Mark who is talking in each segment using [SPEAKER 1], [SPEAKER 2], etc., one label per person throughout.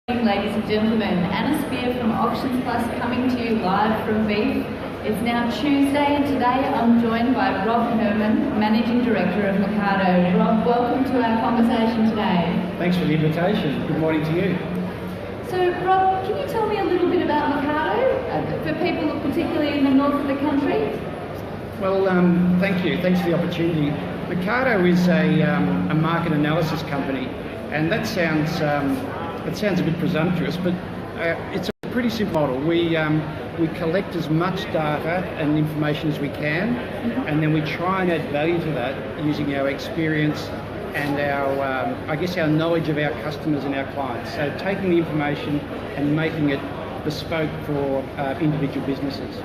[SPEAKER 1] Ladies and gentlemen, Anna Speer from Auctions Plus coming to you live from Beef. It's now Tuesday and today I'm joined by Rob Herman, Managing Director of Mercado. Rob, welcome to our conversation today.
[SPEAKER 2] Thanks for the invitation. Good morning to you.
[SPEAKER 1] So Rob, can you tell me a little bit about Mercado for people particularly in the north of the country?
[SPEAKER 2] Well, thank you. Thanks for the opportunity. Mercado is a market analysis company, and that sounds a bit presumptuous, but it's a pretty simple model. We collect as much data and information as we can, and then we try and add value to that using our experience and our knowledge of our customers and our clients. So taking the information and making it bespoke for individual businesses.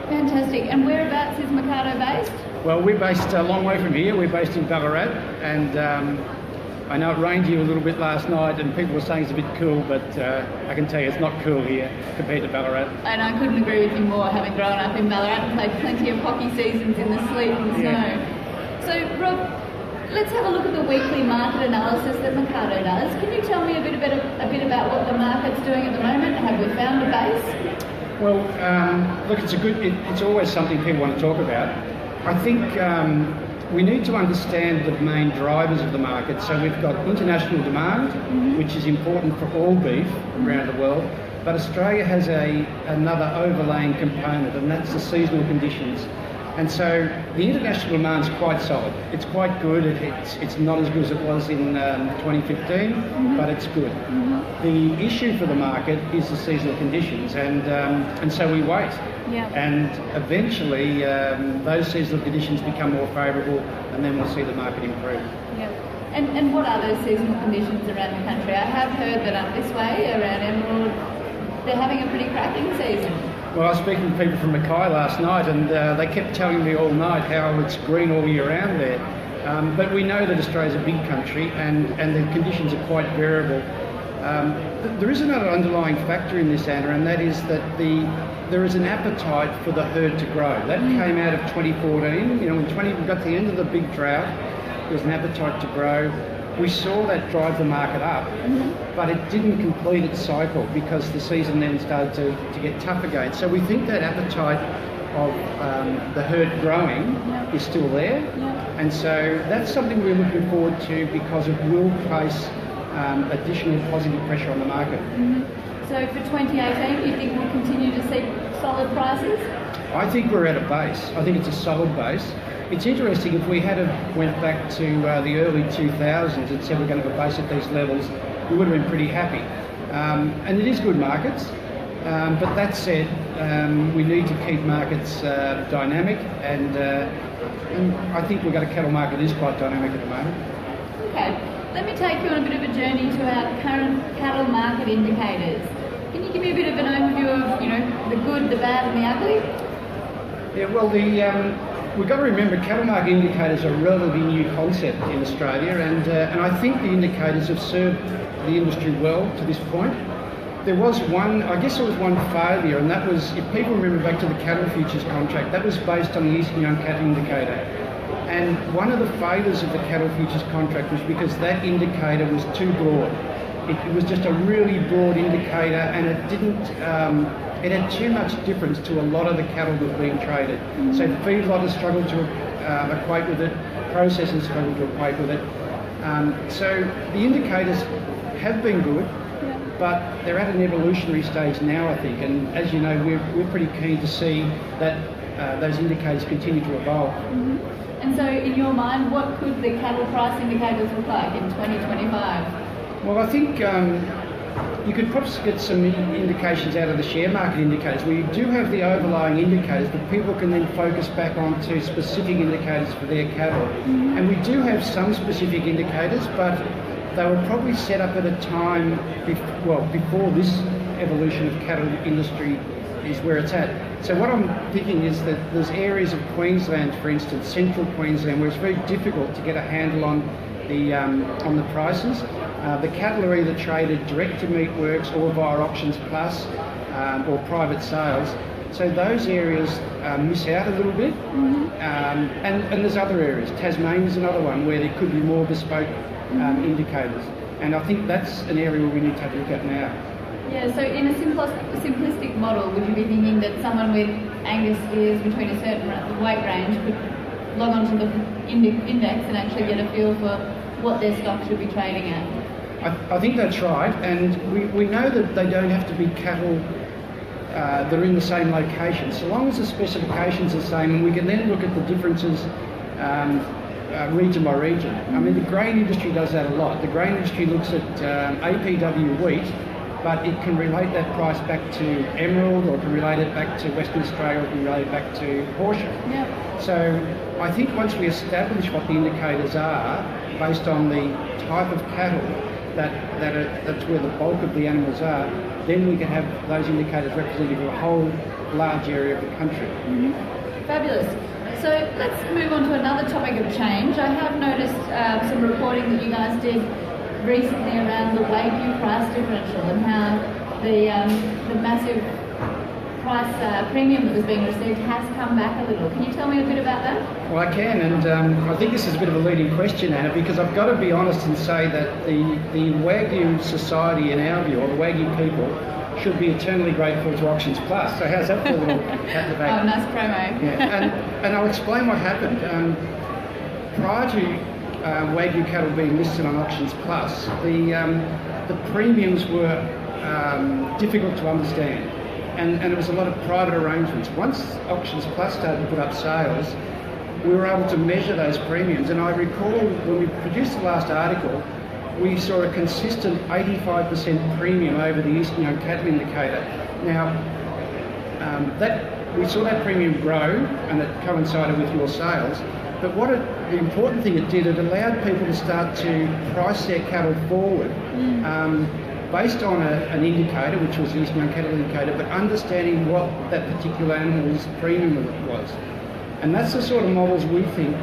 [SPEAKER 1] Fantastic. And whereabouts is Mercado based?
[SPEAKER 2] Well, we're based a long way from here. We're based in Ballarat, and I know it rained here a little bit last night and people were saying it's a bit cool, but I can tell you it's not cool here compared to Ballarat.
[SPEAKER 1] And I couldn't agree with you more, having grown up in Ballarat and played plenty of hockey seasons in the sleet and the snow. So Rob, let's have a look at the weekly market analysis that Mercado does. Can you tell me a bit about what the market's doing at the moment? Have we found a base?
[SPEAKER 2] Well, look, it's always something people want to talk about. I think we need to understand the main drivers of the market. So we've got international demand, which is important for all beef around the world, but Australia has another overlaying component, and that's the seasonal conditions. And so the international demand is quite solid. It's quite good. It's not as good as it was in 2015, but it's good. The issue for the market is the seasonal conditions, and so we wait. And eventually those seasonal conditions become more favourable, and then we'll see the market improve.
[SPEAKER 1] And what are those seasonal conditions around the country? I have heard that up this way, around Emerald, they're having a pretty cracking season.
[SPEAKER 2] Well, I was speaking to people from Mackay last night, and they kept telling me all night how it's green all year round there. But we know that Australia's a big country, and the conditions are quite variable. There is another underlying factor in this, Anna, and that is that there is an appetite for the herd to grow. That came out of 2014. You know, when we got to the end of the big drought, there was an appetite to grow. We saw that drive the market up, but it didn't complete its cycle because the season then started to get tough again. So we think that appetite of the herd growing is still there, and so that's something we're looking forward to because it will place additional positive pressure on the market.
[SPEAKER 1] So for 2018, do you think we'll continue to see solid prices?
[SPEAKER 2] I think we're at a base. I think it's a solid base. It's interesting, if we went back to the early 2000s and said we're going to have a base at these levels, we would have been pretty happy. And it is good markets, but that said, we need to keep markets dynamic, and I think we've got a cattle market that is quite dynamic at the moment.
[SPEAKER 1] Okay, let me take you on a bit of a journey to our current cattle market indicators. Can you give me a bit of an overview of, the good, the bad and the ugly?
[SPEAKER 2] Yeah, well, we've got to remember cattle market indicators are a relatively new concept in Australia, and I think the indicators have served the industry well to this point. There was one failure, and that was, if people remember back to the cattle futures contract, that was based on the Eastern Young Cattle Indicator. And one of the failures of the cattle futures contract was because that indicator was too broad. It was just a really broad indicator, and it didn't. It had too much difference to a lot of the cattle that were being traded. So feedlotters struggled to equate with it, processors struggled to equate with it. So the indicators have been good, but they're at an evolutionary stage now, I think. And as you know, we're pretty keen to see that those indicators continue to evolve.
[SPEAKER 1] And so in your mind, what could the cattle price indicators look like in 2025?
[SPEAKER 2] Well, I think you could perhaps get some indications out of the share market indicators. We do have the overlying indicators, but people can then focus back onto specific indicators for their cattle. And we do have some specific indicators, but they were probably set up at a time before this evolution of cattle industry is where it's at. So what I'm thinking is that there's areas of Queensland, for instance, central Queensland, where it's very difficult to get a handle on the prices. The cattle are either traded direct to meat works or via Auctions Plus or private sales. So those areas miss out a little bit. And there's other areas. Tasmania is another one where there could be more bespoke indicators. And I think that's an area where we need to have a look at now.
[SPEAKER 1] Yeah, so in a simplistic model, would you be thinking that someone with Angus steers between a certain weight range could log onto the index and actually get a feel for what their stock should be trading at?
[SPEAKER 2] I think that's right, and we know that they don't have to be cattle that are in the same location. So long as the specifications are the same, and we can then look at the differences region by region. I mean, the grain industry does that a lot. The grain industry looks at APW wheat, but it can relate that price back to Emerald, or it can relate it back to Western Australia, or it can relate it back to Horsham.
[SPEAKER 1] Yep.
[SPEAKER 2] So I think once we establish what the indicators are, based on the type of cattle that's where the bulk of the animals are, then we can have those indicators representative of a whole large area of the country.
[SPEAKER 1] Mm-hmm. Fabulous. So let's move on to another topic of change. I have noticed some reporting that you guys did recently around the Wagyu price differential and how the massive price premium that was being received has come back a little. Can you tell me a bit about that?
[SPEAKER 2] Well, I can, and I think this is a bit of a leading question, Anna, because I've got to be honest and say that the Wagyu society, in our view, or the Wagyu people, should be eternally grateful to Auctions Plus. So how's that for a little captivate?
[SPEAKER 1] Oh, nice promo.
[SPEAKER 2] Yeah, and I'll explain what happened. Prior to Wagyu cattle being listed on Auctions Plus, the premiums were difficult to understand, and there was a lot of private arrangements. Once Auctions Plus started to put up sales, we were able to measure those premiums, and I recall when we produced the last article, we saw a consistent 85% premium over the Eastern Young Cattle Indicator. Now, we saw that premium grow, and it coincided with your sales. But the important thing it did, it allowed people to start to price their cattle forward based on an indicator, which was the Eastern Young Cattle Indicator, but understanding what that particular animal's premium was. And that's the sort of models we think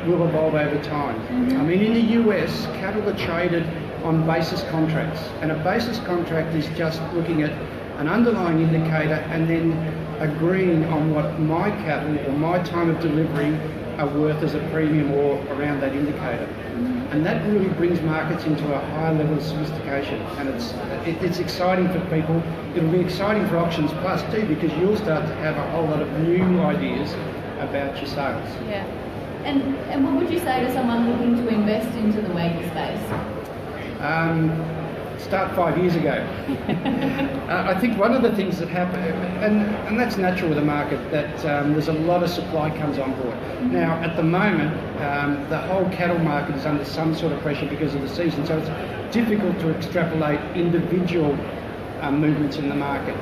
[SPEAKER 2] will evolve over time. Mm-hmm. I mean, in the US, cattle are traded on basis contracts, and a basis contract is just looking at an underlying indicator and then agreeing on what my cattle or my time of delivery are worth as a premium or around that indicator. Mm-hmm. And that really brings markets into a higher level of sophistication, and it's exciting for people. It'll be exciting for Auctions Plus too, because you'll start to have a whole lot of new ideas about your sales.
[SPEAKER 1] Yeah. And what would you say to someone looking to invest into the Wagyu space?
[SPEAKER 2] Start 5 years ago. I think one of the things that happened, and that's natural with a market, that there's a lot of supply comes on board. Mm-hmm. Now, at the moment, the whole cattle market is under some sort of pressure because of the season, so it's difficult to extrapolate individual movements in the market.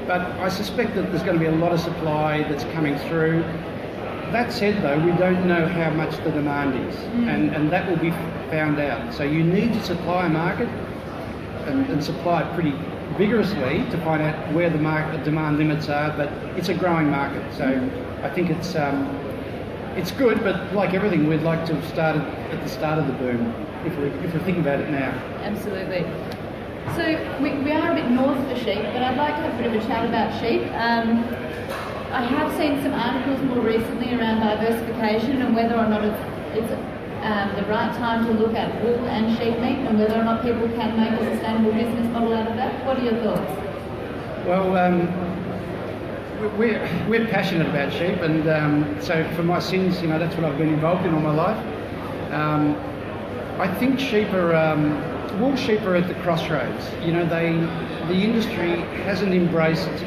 [SPEAKER 2] But I suspect that there's going to be a lot of supply that's coming through. That said, though, we don't know how much the demand is, and that will be found out. So you need to supply a market and supply it pretty vigorously to find out where the demand limits are, but it's a growing market. So I think it's good, but like everything, we'd like to have started at the start of the boom, if we're thinking about it now.
[SPEAKER 1] Absolutely. So we are a bit north of sheep, but I'd like to have a bit of a chat about sheep. I have seen some articles more recently around diversification and whether or not it's the right time to look at wool and sheep meat, and whether or not people can make a sustainable business model out of that. What are your thoughts?
[SPEAKER 2] Well, we're passionate about sheep, and so for my sins, that's what I've been involved in all my life. I think wool sheep are at the crossroads. The industry hasn't embraced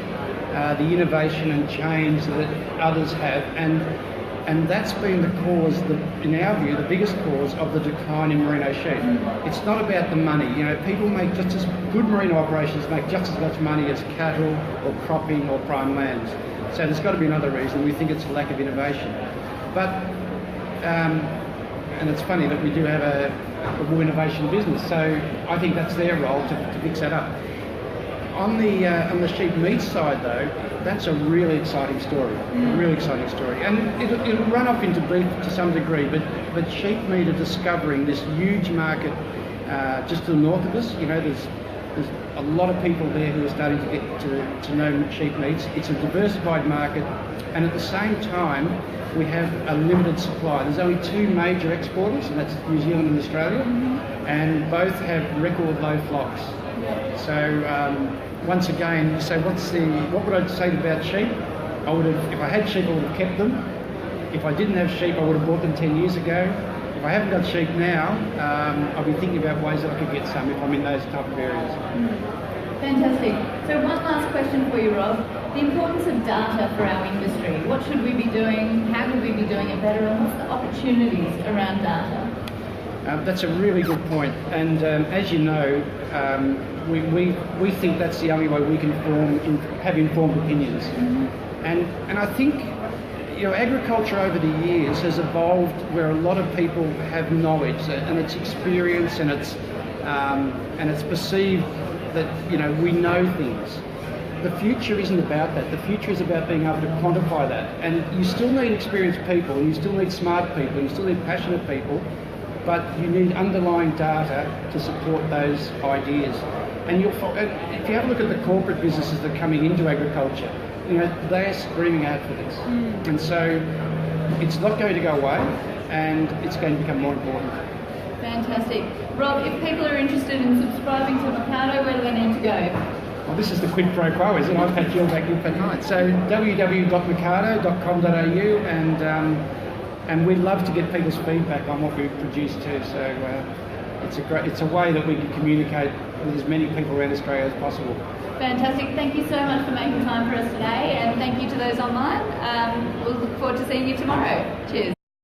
[SPEAKER 2] the innovation and change that others have, and that's been the cause, in our view, the biggest cause of the decline in merino sheep. It's not about the money. People make just as good merino operations make just as much money as cattle or cropping or prime lands. So there's got to be another reason. We think it's a lack of innovation. But and it's funny that we do have a wool innovation business. So I think that's their role to fix that up. On the sheep meat side, though, that's a really exciting story. A really exciting story, and it'll run off into beef to some degree. But sheep meat are discovering this huge market just to the north of us. There's a lot of people there who are starting to get to know sheep meats. It's a diversified market, and at the same time, we have a limited supply. There's only two major exporters, and that's New Zealand and Australia. and both have record low flocks. So once again, so what would I say about sheep? If I had sheep, I would have kept them. If I didn't have sheep, I would have bought them 10 years ago. If I haven't got sheep now, I'll be thinking about ways that I could get some if I'm in those type of areas.
[SPEAKER 1] Fantastic. So one last question for you, Rob. The importance of data for our industry. What should we be doing? How could we be doing it better? And what's the opportunities around data?
[SPEAKER 2] That's a really good point. And as you know, we think that's the only way we can have informed opinions. And I think, you know, agriculture over the years has evolved where a lot of people have knowledge and it's experience and it's perceived that, you know, we know things. The future isn't about that. The future is about being able to quantify that. And you still need experienced people, and you still need smart people, you still need passionate people, but you need underlying data to support those ideas. And if you have a look at the corporate businesses that are coming into agriculture, you know, they're screaming out for this. And so it's not going to go away, and it's going to become more important.
[SPEAKER 1] Fantastic. Rob, if people are interested in subscribing to Mercado, where do they need to go?
[SPEAKER 2] Well, this is the quid pro quo, isn't it? I've had you back in for night. So www.mercado.com.au, and we love to get people's feedback on what we produce too. So it's a way that we can communicate with as many people around Australia as possible.
[SPEAKER 1] Fantastic. Thank you so much for making time for us today, and thank you to those online. We'll look forward to seeing you tomorrow. Cheers.